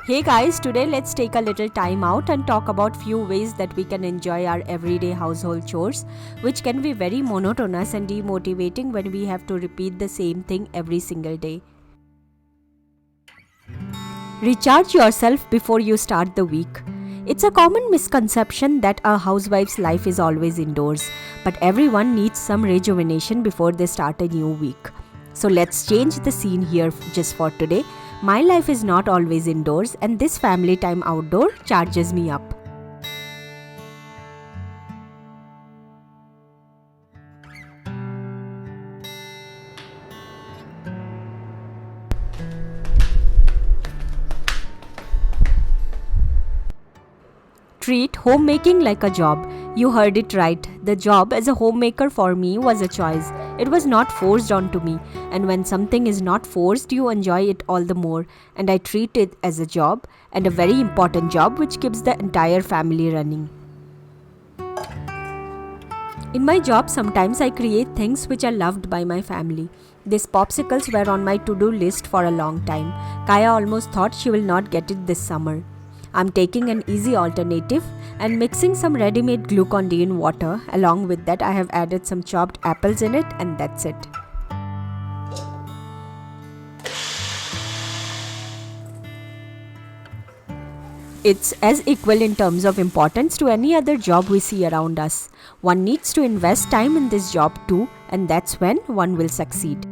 Hey guys, today let's take a little time out and talk about few ways that we can enjoy our everyday household chores, which can be very monotonous and demotivating when we have to repeat the same thing every single day. Recharge yourself before you start the week. It's a common misconception that a housewife's life is always indoors, but everyone needs some rejuvenation before they start a new week. So let's change the scene here just for today. My life is not always indoors, and this family time outdoor charges me up. Treat homemaking like a job. You heard it right. The job as a homemaker for me was a choice. It was not forced onto me, and when something is not forced, you enjoy it all the more. And I treat it as a job, and a very important job which keeps the entire family running. In my job, sometimes I create things which are loved by my family. These popsicles were on my to-do list for a long time. Kaya almost thought she will not get it this summer. I'm taking an easy alternative and mixing some ready-made Glucon-D in water. Along with that, I have added some chopped apples in it, and that's it. It's as equal in terms of importance to any other job we see around us. One needs to invest time in this job too, and that's when one will succeed.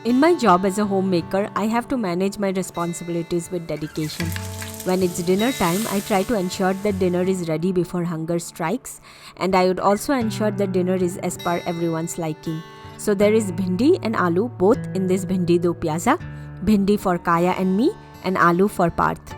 In my job as a homemaker, I have to manage my responsibilities with dedication. When it's dinner time, I try to ensure that dinner is ready before hunger strikes, and I would also ensure that dinner is as per everyone's liking. So there is bhindi and aloo both in this bhindi do pyaza, bhindi for Kaya and me, and aloo for Parth.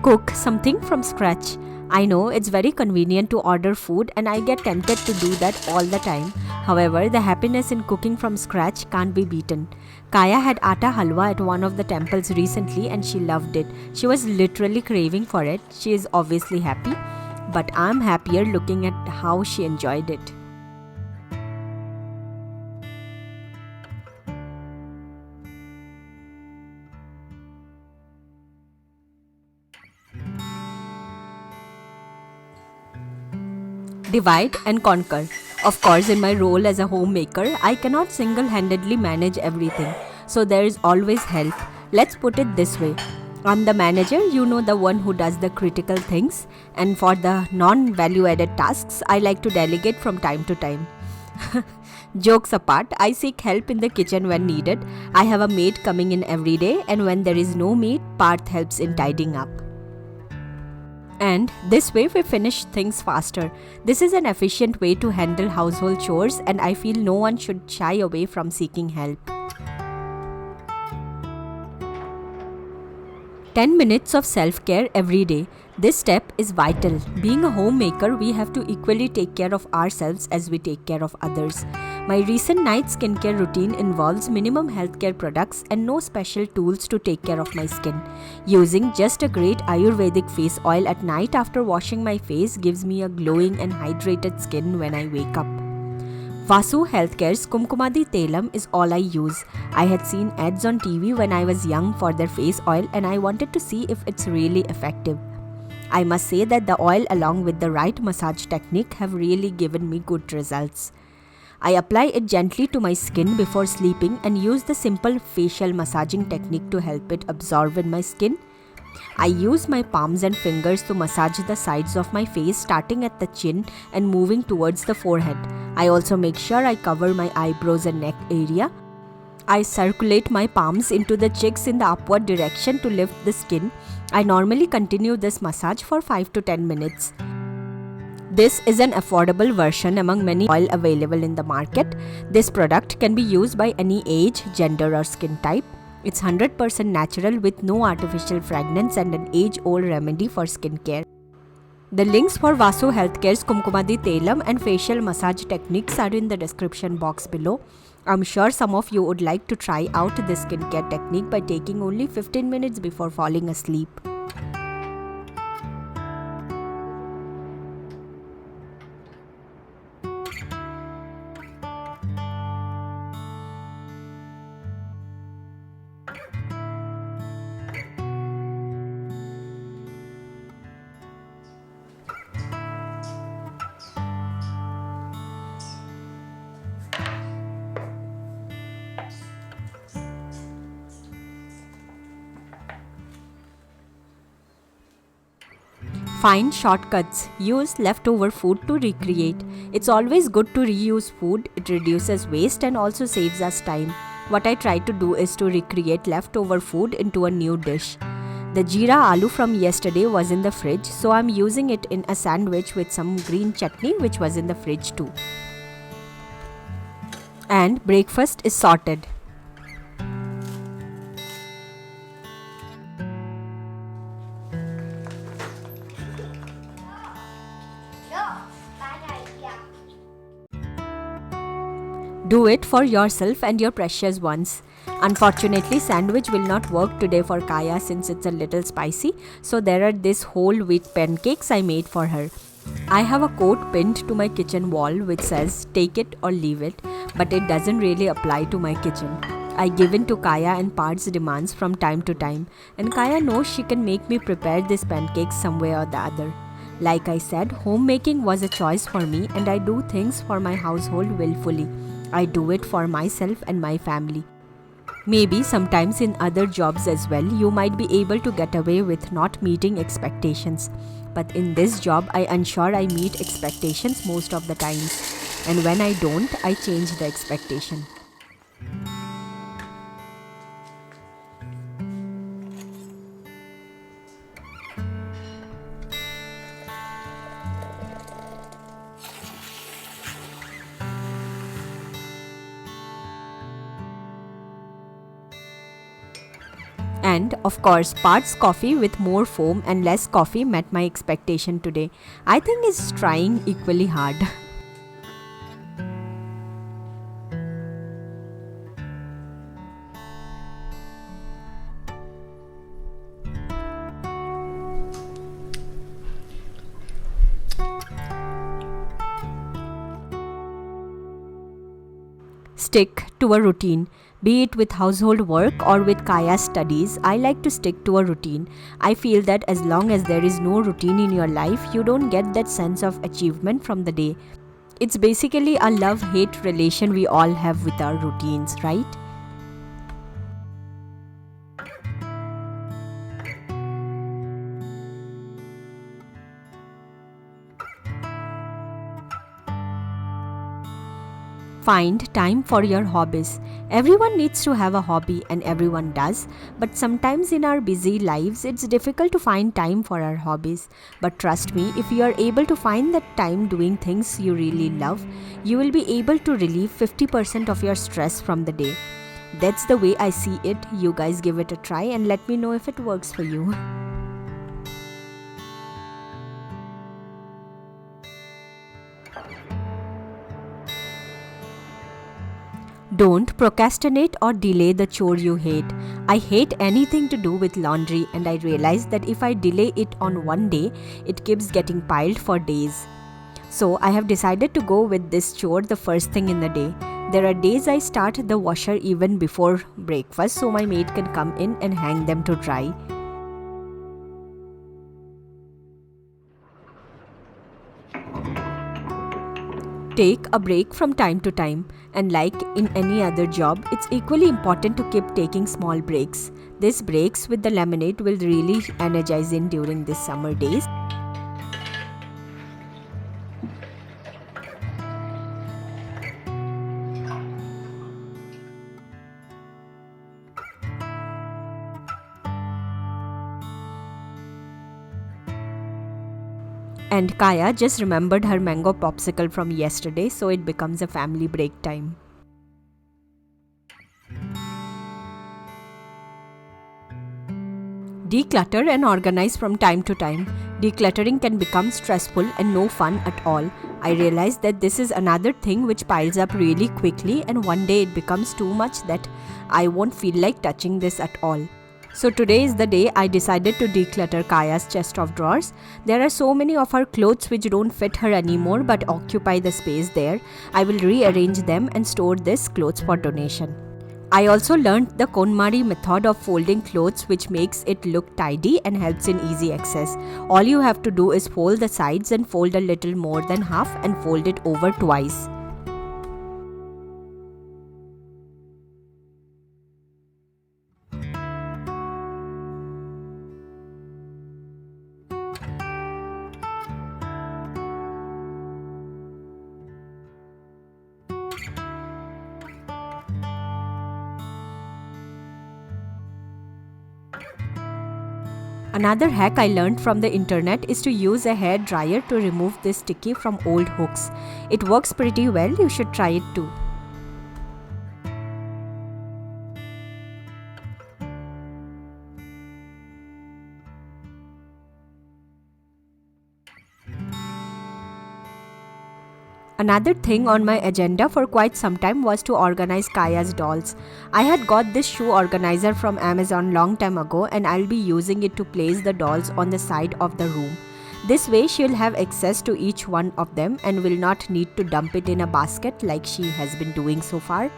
Cook something from scratch. I know it's very convenient to order food, and I get tempted to do that all the time. However, the happiness in cooking from scratch can't be beaten. Kaya had atta halwa at one of the temples recently and she loved it. She was literally craving for it. She is obviously happy, but I'm happier looking at how she enjoyed it. Divide and conquer. Of course, in my role as a homemaker, I cannot single-handedly manage everything. So there is always help. Let's put it this way. I'm the manager, the one who does the critical things. And for the non-value-added tasks, I like to delegate from time to time. Jokes apart, I seek help in the kitchen when needed. I have a maid coming in every day, and when there is no maid, Parth helps in tidying up. And this way we finish things faster. This is an efficient way to handle household chores, and I feel no one should shy away from seeking help. 10 minutes of self-care every day. This step is vital. Being a homemaker, we have to equally take care of ourselves as we take care of others. My recent night skincare routine involves minimum healthcare products and no special tools to take care of my skin. Using just a great Ayurvedic face oil at night after washing my face gives me a glowing and hydrated skin when I wake up. Vasu Healthcare's Kumkumadi Tailam is all I use. I had seen ads on TV when I was young for their face oil, and I wanted to see if it's really effective. I must say that the oil along with the right massage technique have really given me good results. I apply it gently to my skin before sleeping and use the simple facial massaging technique to help it absorb in my skin. I use my palms and fingers to massage the sides of my face, starting at the chin and moving towards the forehead. I also make sure I cover my eyebrows and neck area. I circulate my palms into the cheeks in the upward direction to lift the skin. I normally continue this massage for 5 to 10 minutes. This is an affordable version among many oil available in the market. This product can be used by any age, gender or skin type. It's 100% natural with no artificial fragrance and an age-old remedy for skincare. The links for Vasu Healthcare's Kumkumadi Tailam and facial massage techniques are in the description box below. I'm sure some of you would like to try out this skincare technique by taking only 15 minutes before falling asleep. Find shortcuts. Use leftover food to recreate. It's always good to reuse food. It reduces waste and also saves us time. What I try to do is to recreate leftover food into a new dish. The jeera aloo from yesterday was in the fridge, so I'm using it in a sandwich with some green chutney which was in the fridge too. And breakfast is sorted. Do it for yourself and your precious ones. Unfortunately, sandwich will not work today for Kaya since it's a little spicy, so there are these whole wheat pancakes I made for her. I have a quote pinned to my kitchen wall which says, "Take it or leave it," but it doesn't really apply to my kitchen. I give in to Kaya and Parth's demands from time to time, and Kaya knows she can make me prepare these pancakes some way or the other. Like I said, homemaking was a choice for me, and I do things for my household willfully. I do it for myself and my family. Maybe sometimes in other jobs as well, you might be able to get away with not meeting expectations. But in this job, I ensure I meet expectations most of the times. And when I don't, I change the expectation. And of course, Parth's coffee with more foam and less coffee met my expectation today. I think he's trying equally hard. Stick to a routine. Be it with household work or with Kaya's studies, I like to stick to a routine. I feel that as long as there is no routine in your life, you don't get that sense of achievement from the day. It's basically a love-hate relation we all have with our routines, right? Find time for your hobbies. Everyone needs to have a hobby and everyone does, but sometimes in our busy lives it's difficult to find time for our hobbies. But trust me, if you are able to find that time doing things you really love, you will be able to relieve 50% of your stress from the day. That's the way I see it. You guys give it a try and let me know if it works for you. Don't procrastinate or delay the chore you hate. I hate anything to do with laundry, and I realize that if I delay it on one day, it keeps getting piled for days. So I have decided to go with this chore the first thing in the day. There are days I start the washer even before breakfast so my maid can come in and hang them to dry. Take a break from time to time, and like in any other job, it's equally important to keep taking small breaks. These breaks with the lemonade will really energize in during these summer days. And Kaya just remembered her mango popsicle from yesterday, so it becomes a family break time. Declutter and organize from time to time. Decluttering can become stressful and no fun at all. I realized that this is another thing which piles up really quickly, and one day it becomes too much that I won't feel like touching this at all. So today is the day I decided to declutter Kaya's chest of drawers. There are so many of her clothes which don't fit her anymore but occupy the space there. I will rearrange them and store these clothes for donation. I also learned the KonMari method of folding clothes, which makes it look tidy and helps in easy access. All you have to do is fold the sides and fold a little more than half and fold it over twice. Another hack I learned from the internet is to use a hair dryer to remove this sticky from old hooks. It works pretty well, you should try it too. Another thing on my agenda for quite some time was to organize Kaya's dolls. I had got this shoe organizer from Amazon long time ago, and I'll be using it to place the dolls on the side of the room. This way she'll have access to each one of them and will not need to dump it in a basket like she has been doing so far.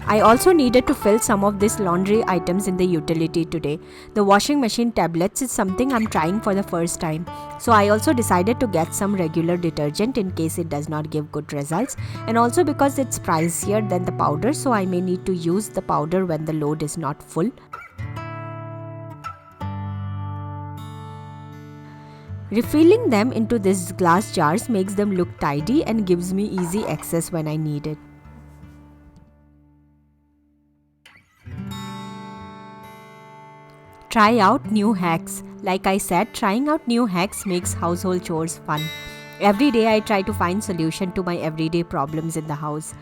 I also needed to fill some of these laundry items in the utility today. The washing machine tablets is something I'm trying for the first time. So I also decided to get some regular detergent in case it does not give good results, and also because it's pricier than the powder, so I may need to use the powder when the load is not full. Refilling them into these glass jars makes them look tidy and gives me easy access when I need it. Try out new hacks. Like I said, trying out new hacks makes household chores fun. Every day I try to find solution to my everyday problems in the house.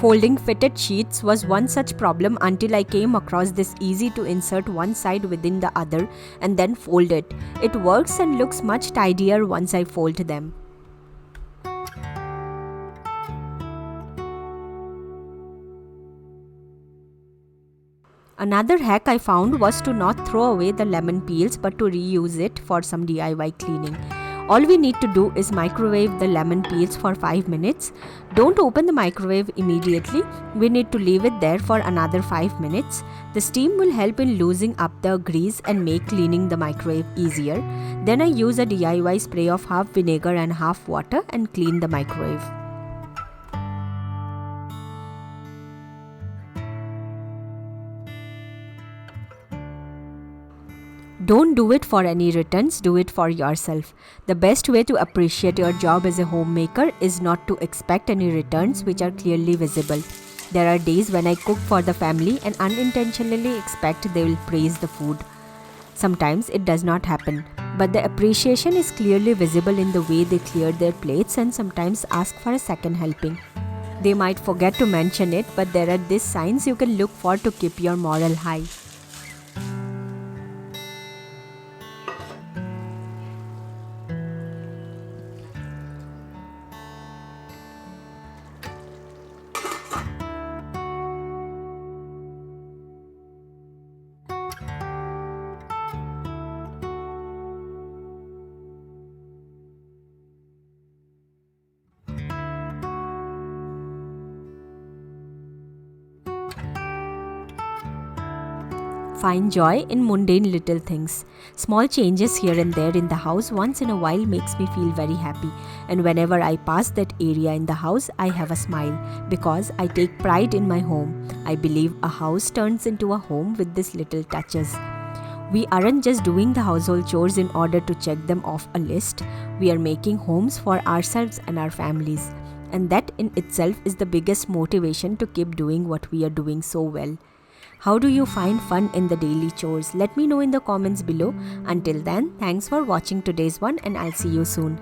Folding fitted sheets was one such problem until I came across this easy to insert one side within the other and then fold it. It works and looks much tidier once I fold them. Another hack I found was to not throw away the lemon peels but to reuse it for some DIY cleaning. All we need to do is microwave the lemon peels for 5 minutes. Don't open the microwave immediately. We need to leave it there for another 5 minutes. The steam will help in loosening up the grease and make cleaning the microwave easier. Then I use a DIY spray of half vinegar and half water and clean the microwave. Don't do it for any returns, do it for yourself. The best way to appreciate your job as a homemaker is not to expect any returns which are clearly visible. There are days when I cook for the family and unintentionally expect they will praise the food. Sometimes it does not happen, but the appreciation is clearly visible in the way they clear their plates and sometimes ask for a second helping. They might forget to mention it, but there are these signs you can look for to keep your morale high. Find joy in mundane little things. Small changes here and there in the house once in a while makes me feel very happy. And whenever I pass that area in the house, I have a smile because I take pride in my home. I believe a house turns into a home with these little touches. We aren't just doing the household chores in order to check them off a list. We are making homes for ourselves and our families. And that in itself is the biggest motivation to keep doing what we are doing so well. How do you find fun in the daily chores? Let me know in the comments below. Until then, thanks for watching today's one and I'll see you soon.